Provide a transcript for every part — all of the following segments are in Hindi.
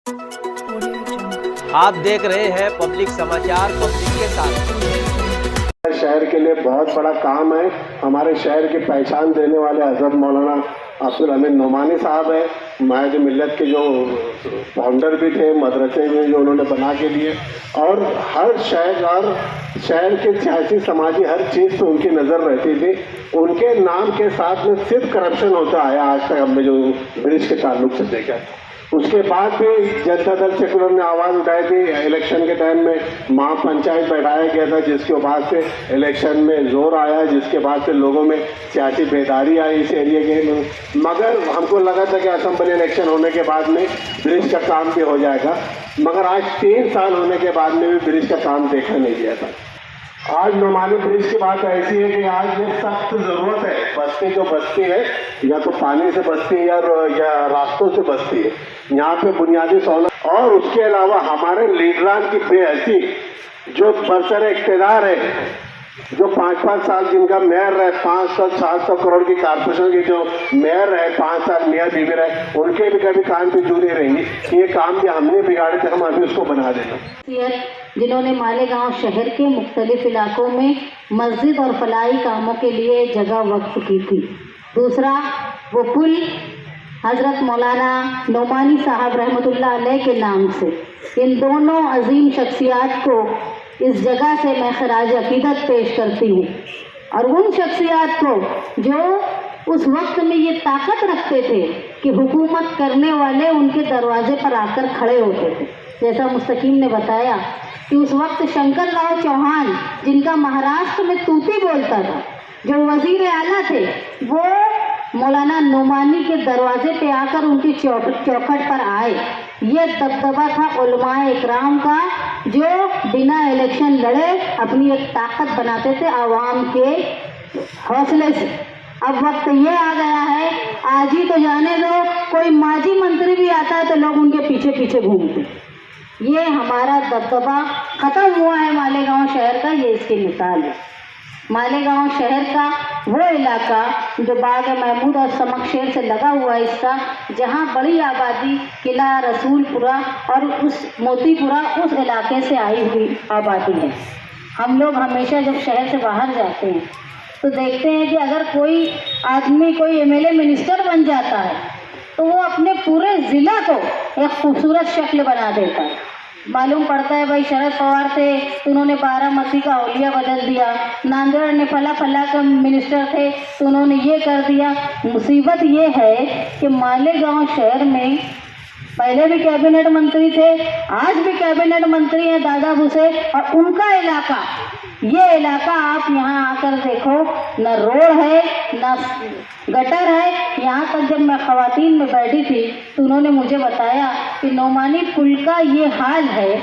आप देख रहे हैं पब्लिक समाचार, पब्लिक के साथ। शहर के लिए बहुत बड़ा काम है। हमारे शहर की पहचान देने वाले हजरत मौलाना अब्दुल हमीद नोमानी साहब है। महज मिल्लत के जो फाउंडर भी थे, मदरसे में जो उन्होंने बना के लिए, और हर शहर के सियासी समाजी हर चीज़ पे उनकी नज़र रहती थी। उनके नाम के साथ में सिर्फ करप्शन होता है आज तक हमने जो ब्रिज के ताल्लुक से देखा। उसके बाद भी जनता दल से उन्होंने आवाज़ उठाई थी। इलेक्शन के टाइम में महापंचायत बैठाया गया था, जिसके बाद से इलेक्शन में जोर आया, जिसके बाद से लोगों में सियासी बेदारी आई इस एरिया के। मगर हमको लगा था कि असेंबली इलेक्शन होने के बाद में ब्रिज का काम भी हो जाएगा, मगर आज 3 साल होने के बाद में भी ब्रिज का काम देखा नहीं गया था। आज नोमानी ब्रिज की बात ऐसी है कि आज ये सख्त ज़रूरत है। बस्ती जो बस्ती है, या तो पानी से बस्ती है या रास्तों से बस्ती है। यहाँ पे बुनियादी सहूलत और उसके अलावा हमारे लीडरान की बेहसी, जो बरसर इख्तियार है, जो 5-5 साल जिनका मेयर रहे, 500-700 करोड़ की कारपोरेशन की जो मेयर रहे, 5 साल मियाँ बीवी रहे, उनके भी कभी कान पे जू नहीं रहेंगी कि ये काम भी हमने बिगाड़े थे, हम अभी उसको बना देंगे। जिन्होंने मालेगांव शहर के मुख्तलिफ इलाकों में मस्जिद और फलाही कामों के लिए जगह वक्फ की थी। दूसरा, वो पुल हज़रत मौलाना नोमानी साहब रहमतुल्लाह अलैह के नाम से। इन दोनों अजीम शख्सियात को इस जगह से मैं खराज अकीदत पेश करती हूँ, और उन शख्सियात को जो उस वक्त में ये ताकत रखते थे कि हुकूमत करने वाले उनके दरवाजे पर आकर खड़े होते थे। जैसा मुस्तकीम ने बताया कि उस वक्त शंकर राव चौहान, जिनका महाराष्ट्र में तूती बोलता था, जो वजीर आला थे, वो मौलाना नोमानी के दरवाजे पे आकर उनकी चौखट पर आए। ये दबदबा था उलमाए इकराम का, जो बिना इलेक्शन लड़े अपनी एक ताकत बनाते थे आवाम के हौसले से। अब वक्त ये आ गया है, आज ही तो जाने दो, कोई माजी मंत्री भी आता है तो लोग उनके पीछे पीछे घूमते। ये हमारा दबदबा ख़त्म हुआ है मालेगांव शहर का, ये इसकी मिसाल है। मालेगांव शहर का वो इलाका जो बाग महमूद और समकशेर से लगा हुआ हिस्सा, जहाँ बड़ी आबादी किला रसूलपुरा और उस मोतीपुरा, उस इलाके से आई हुई आबादी है। हम लोग हमेशा जब शहर से बाहर जाते हैं तो देखते हैं कि अगर कोई आदमी कोई एमएलए मिनिस्टर बन जाता है तो वो अपने पूरे ज़िला को एक खूबसूरत शक्ल बना देता है। मालूम पड़ता है भाई शरद पवार थे तो उन्होंने बारामती का औलिया बदल दिया, नांदेड़ ने फला का मिनिस्टर थे तो उन्होंने ये कर दिया। मुसीबत ये है कि मालेगांव शहर में पहले भी कैबिनेट मंत्री थे, आज भी कैबिनेट मंत्री हैं दादा भूसे, और उनका इलाका, ये इलाका आप यहाँ आकर देखो, न रोड है न गटर है। यहाँ तक जब मैं ख़वातीन में बैठी थी तो उन्होंने मुझे बताया कि नोमानी पुल का ये हाल है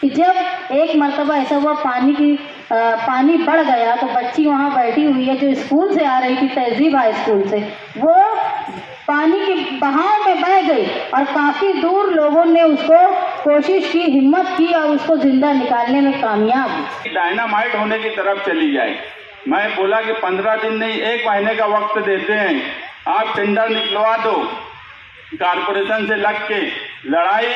कि जब एक मरतबा ऐसा हुआ, पानी बढ़ गया तो बच्ची वहाँ बैठी हुई है जो स्कूल से आ रही थी, तहजीब हाई स्कूल से, वो पानी के बहाव में बह गई और काफ़ी दूर लोगों ने उसको कोशिश की, हिम्मत की और उसको जिंदा निकालने में कामयाब हुई। डायनामाइट होने की तरफ चली जाए। मैं बोला कि 15 दिन नहीं, 1 महीने का वक्त देते हैं, आप टेंडर निकलवा दो। कारपोरेशन से लग के लड़ाई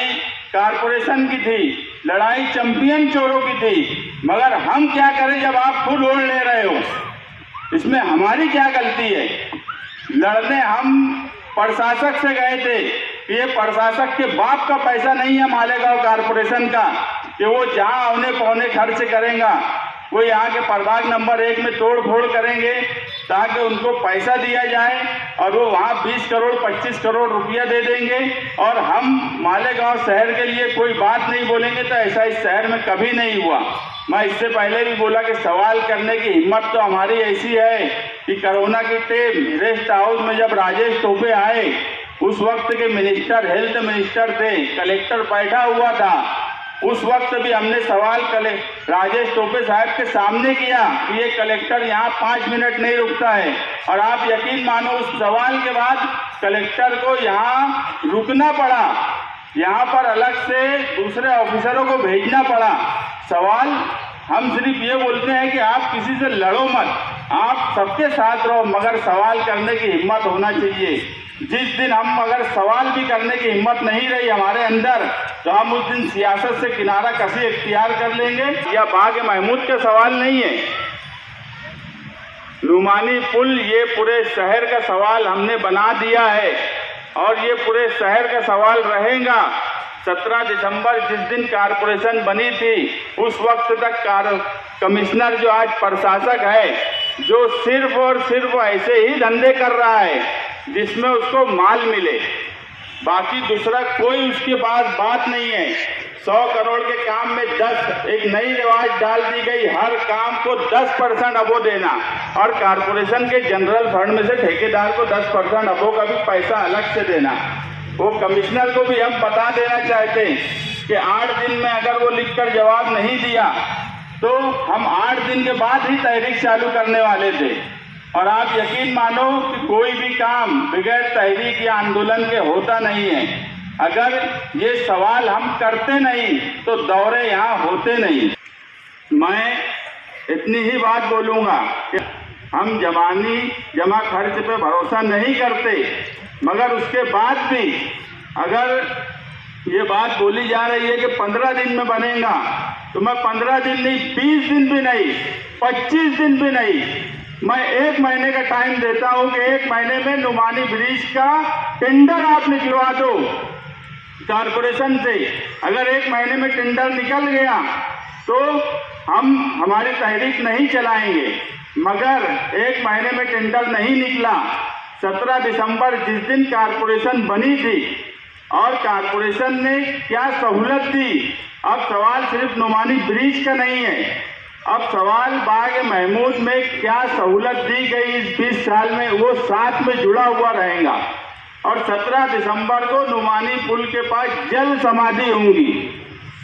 कारपोरेशन की थी, लड़ाई चैंपियन चोरों की थी, मगर हम क्या करें जब आप खुद ओढ़ ले रहे हो? इसमें हमारी क्या गलती है? लड़ने हम प्रशासक से गए थे, ये प्रशासक के बाप का पैसा नहीं है मालेगांव कारपोरेशन का कि वो जहाँ औने पौने खर्च करेगा, वो यहाँ के प्रभाग नंबर 1 में तोड़ फोड़ करेंगे ताकि उनको पैसा दिया जाए और वो वहाँ 20 करोड़ 25 करोड़ रुपया दे देंगे और हम मालेगांव शहर के लिए कोई बात नहीं बोलेंगे। तो ऐसा इस शहर में कभी नहीं हुआ। मैं इससे पहले भी बोला कि सवाल करने की हिम्मत तो हमारी ऐसी है कि कोरोना की टीम रेस्ट हाउस में जब राजेश टोपे आए, उस वक्त के मिनिस्टर हेल्थ मिनिस्टर थे, कलेक्टर बैठा हुआ था, उस वक्त भी हमने सवाल राजेश टोपे साहब के सामने किया कि ये कलेक्टर यहाँ 5 मिनट नहीं रुकता है, और आप यकीन मानो उस सवाल के बाद कलेक्टर को यहाँ रुकना पड़ा, यहाँ पर अलग से दूसरे ऑफिसरों को भेजना पड़ा। सवाल हम सिर्फ ये बोलते हैं कि आप किसी से लड़ो मत, आप सबके साथ रहो, मगर सवाल करने की हिम्मत होना चाहिए। जिस दिन हम अगर सवाल भी करने की हिम्मत नहीं रही हमारे अंदर, तो हम उस दिन सियासत से किनारा कसी इख्तियार कर लेंगे। यह बाग महमूद का सवाल नहीं है, नुमानी पुल ये पूरे शहर का सवाल हमने बना दिया है और ये पूरे शहर का सवाल रहेगा। 17 दिसंबर जिस दिन कारपोरेशन बनी थी उस वक्त तक कमिश्नर जो आज प्रशासक है, जो सिर्फ और सिर्फ ऐसे ही धंधे कर रहा है जिसमें उसको माल मिले, बाकी दूसरा कोई उसके पास बात नहीं है। 100 करोड़ के काम में 10 एक नई रिवाज डाल दी गई, हर काम को 10% अबो देना और कारपोरेशन के जनरल फंड में से ठेकेदार को 10% अबो का भी पैसा अलग से देना। वो कमिश्नर को भी हम बता देना चाहते हैं कि 8 दिन में अगर वो लिखकर जवाब नहीं दिया तो हम 8 दिन के बाद ही तहरीक चालू करने वाले थे। और आप यकीन मानो कि कोई भी काम बगैर तहरीक या आंदोलन के होता नहीं है। अगर ये सवाल हम करते नहीं तो दौरे यहाँ होते नहीं। मैं इतनी ही बात बोलूँगा कि हम जमा खर्च पे भरोसा नहीं करते, मगर उसके बाद भी अगर ये बात बोली जा रही है कि 15 दिन में बनेगा, तो मैं 15 दिन नहीं, 20 दिन भी नहीं, 25 दिन भी नहीं, मैं 1 महीने का टाइम देता हूं कि 1 महीने में नुमानी ब्रिज का टेंडर आप निकलवा दो कारपोरेशन से। अगर 1 महीने में टेंडर निकल गया तो हम हमारी तहरीक नहीं चलाएंगे, मगर 1 महीने में टेंडर नहीं निकला। 17 दिसंबर जिस दिन कारपोरेशन बनी थी और कारपोरेशन ने क्या सहूलत दी, अब सवाल सिर्फ नुमानी ब्रिज का नहीं है, अब सवाल बाग महमूद में क्या सहूलत दी गई इस 20 साल में, वो साथ में जुड़ा हुआ रहेगा। और 17 दिसंबर को नुमानी पुल के पास जल समाधि होंगी।